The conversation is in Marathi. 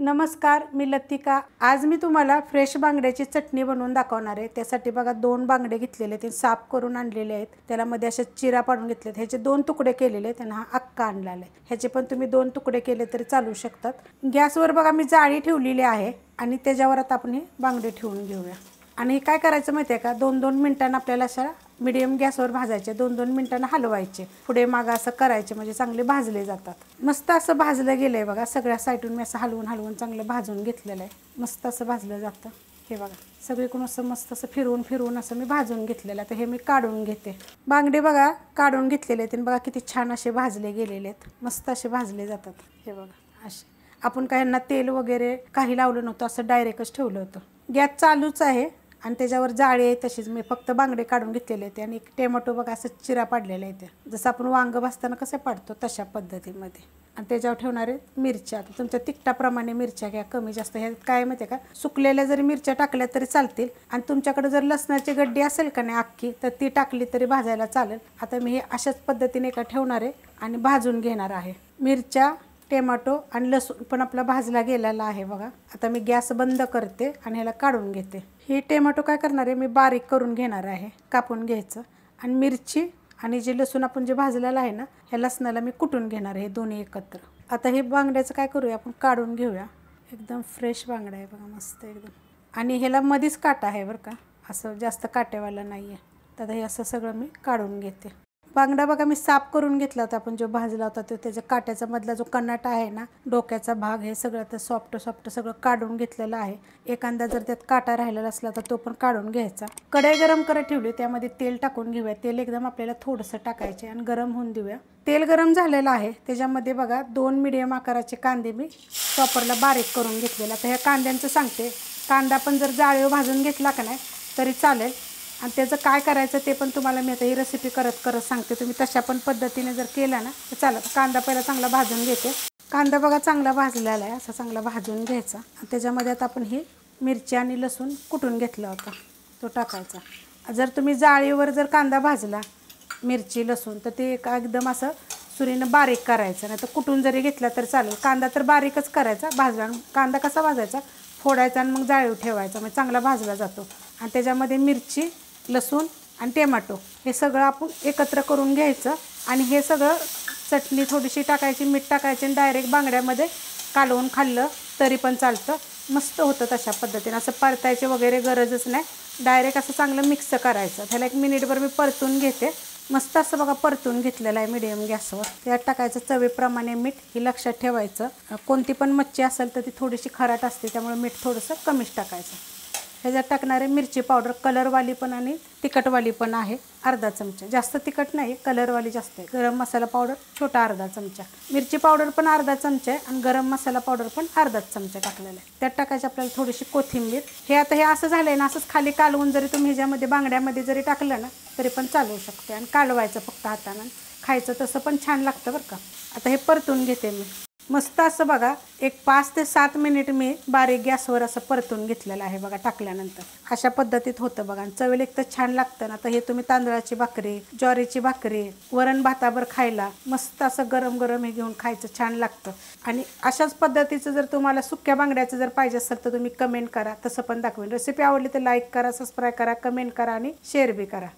नमस्कार, मी लतिका। आज मी तुम्हाला फ्रेश बांगड्याची चटणी बनवून दाखवणार आहे। त्यासाठी बघा 2 बांगडे घेतलेले, ते साफ करून आणलेले आहेत। त्याला मध्ये अशा चिरा पाडून घेतलेत। ह्याचे 2 तुकडे केलेले, त्यांना हा अक्का आणलेला आहे। ह्याचे पण तुम्ही 2 तुकडे केले तरी चालू शकतात। गॅसवर बघा मी जाळी ठेवलेली आहे आणि त्याच्यावर आता आपण हे बांगडे ठेवून घेऊया। आणि काय करायचं माहिती आहे का, 2-2 मिनिटांना आपल्याला अशा मीडियम गॅसवर भाजायचे, 2-2 मिनिटांना हलवायचे, पुढे मागे असं करायचे, म्हणजे चांगले भाजले जातात। मस्त असं भाजलं गेलंय बघा, सगळ्या साईडून मी असं हलवून चांगलं भाजून घेतलेलं आहे। मस्त असं भाजलं जातं हे बघा, सगळीकडून असं मस्त असं फिरवून असं मी भाजून घेतलेलं आहे। तर हे मी काढून घेते। बांगडे बघा काढून घेतलेले आहेत, बघा किती छान असे भाजले गेलेले आहेत, मस्त असे भाजले जातात हे बघा। असे आपण काय यांना तेल वगैरे काही लावलं नव्हतं, असं डायरेक्टच ठेवलं होतं। गॅस चालूच आहे आणि त्याच्यावर जाळी आहे तशीच, मी फक्त बांगडे काढून घेतलेले आहेत आणि एक टोमॅटो बघा असं चिरा पाडलेला आहे, जसं आपण वांग भाजताना कसं पाडतो तशा पद्धतीमध्ये। आणि त्याच्यावर ठेवणारे मिरच्या, आता तुमच्या तिखटाप्रमाणे मिरच्या घ्या, कमी जास्त। ह्यात काय माहिती आहे का, सुकलेल्या जरी मिरच्या टाकल्या तरी चालतील, आणि तुमच्याकडे जर लसणाची गड्डी असेल का नाही अख्खी, तर ती टाकली तरी भाजायला चालेल। आता मी हे अशाच पद्धतीने का ठेवणार आहे आणि भाजून घेणार आहे। मिरच्या, टोमॅटो आणि लसूण पण आपला भाजला गेलेला आहे बघा। आता मी गॅस बंद करते आणि ह्याला काढून घेते। हे टोमॅटो काय करणार आहे, मी बारीक करून घेणार आहे, कापून घ्यायचं। आणि मिरची आणि जे लसूण आपण जे भाजलेलं आहे ना, ह्या लसणाला मी कुटून घेणार आहे, दोन्ही एकत्र। आता हे बांगड्याचं काय करूया, आपण काढून घेऊया। एकदम फ्रेश बांगडा आहे बघा, मस्त एकदम। आणि ह्याला मध्येच काटा आहे बरं का, असं जास्त काटेवाला नाही आहे। तर हे असं सगळं मी काढून घेते। बांगडा बघा मी साफ करून घेतला होता, आपण जो भाजला होता तो, त्याच्या काट्याचा मधला जो कन्नाटा आहे ना, डोक्याचा भाग, हे सगळं तर सॉफ्ट सगळं काढून घेतलेलं आहे। एखादा जर त्यात काटा राहिलेला असला तर तो पण काढून घ्यायचा। कढई गरम करत ठेवली, त्यामध्ये तेल टाकून घेऊया। तेल एकदम आपल्याला थोडंसं टाकायचे आणि गरम होऊन देऊया। तेल गरम झालेलं आहे, त्याच्यामध्ये बघा 2 मीडियम आकाराचे कांदे मी चॉपरला बारीक करून घेतलेला। तर ह्या कांद्यांचं सांगते, कांदा पण जर जाळीवर भाजून घेतला का नाही तरी चालेल, आणि त्याचं काय करायचं ते पण तुम्हाला मी आता ही रेसिपी करत सांगते। तुम्ही तशा पण पद्धतीने जर केला ना तर चालेल। कांदा पहिला चांगला भाजून घेते। कांदा बघा चांगला भाजलेला आहे, असा चांगला भाजून घ्यायचा। त्याच्यामध्ये आता आपण ही मिरची आणि लसूण कुटून घेतला होता तो टाकायचा। जर तुम्ही जाळीवर जर कांदा भाजला, मिरची लसूण, तर ते एकदम असं सुरीनं बारीक करायचं, नाही तर कुटून जरी घेतला तर चालेल। कांदा तर बारीकच करायचा भाजला। कांदा कसा भाजायचा, फोडायचा आणि मग जाळीवर ठेवायचा, म्हणजे चांगला भाजला जातो। आणि त्याच्यामध्ये मिरची, लसूण आणि टोमॅटो हे सगळं आपण एकत्र करून घ्यायचं। आणि हे सगळं चटणी थोडीशी टाकायची, मीठ टाकायचे आणि डायरेक्ट बांगड्यामध्ये कालवून खाल्लं तरी पण चालतं, मस्त होतं तशा पद्धतीने। असं परतायचे वगैरे गरजच नाही, डायरेक्ट असं चांगलं मिक्स करायचं। त्याला 1 मिनिटभर मी परतून घेते। मस्त असं बघा परतून घेतलेलं आहे मीडियम गॅसवर। त्यात टाकायचं चवीप्रमाणे मीठ, हे लक्षात ठेवायचं। कोणती पण मच्छी असेल तर ती थोडीशी खारट असते, त्यामुळे मीठ थोडंसं कमीच टाकायचं। ह्याच्यात टाकणारे मिरची पावडर, कलरवाली पण आणि तिखटवाली पण आहे, अर्धा चमचा। जास्त तिखट नाही, कलरवाली जास्त आहे। गरम मसाला पावडर छोटा अर्धा चमचा, मिरची पावडर पण अर्धा चमचा आहे, आणि गरम मसाला पावडर पण अर्धाच चमचा टाकलेला आहे। त्यात टाकायची आपल्याला थोडीशी कोथिंबीर। हे आता हे असं झालंय ना, असंच खाली कालवून जरी तुम्ही ह्याच्यामध्ये बांगड्यामध्ये जरी टाकलं ना तरी पण चालू शकते, आणि कालवायचं फक्त हातानं, खायचं तसं पण छान लागतं बरं का। आता हे परतून घेते मी मस्त असं बघा, एक 5 ते 7 मिनिट मी बारीक गॅसवर असं परतून घेतलेलं आहे बघा। टाकल्यानंतर अशा पद्धतीत होतं बघा, चवीला एक तर छान लागतं ना। तर हे तुम्ही तांदळाची भाकरी, ज्वारीची भाकरी, वरण भातावर खायला मस्त असं गरम गरम हे घेऊन खायचं, छान लागतं। आणि अशाच पद्धतीचं जर तुम्हाला सुक्या बांगड्याचं जर पाहिजे असेल तर तुम्ही कमेंट करा, तसं पण दाखवेन। रेसिपी आवडली तर लाईक करा, सबस्क्राईब करा, कमेंट करा आणि शेअर बी करा।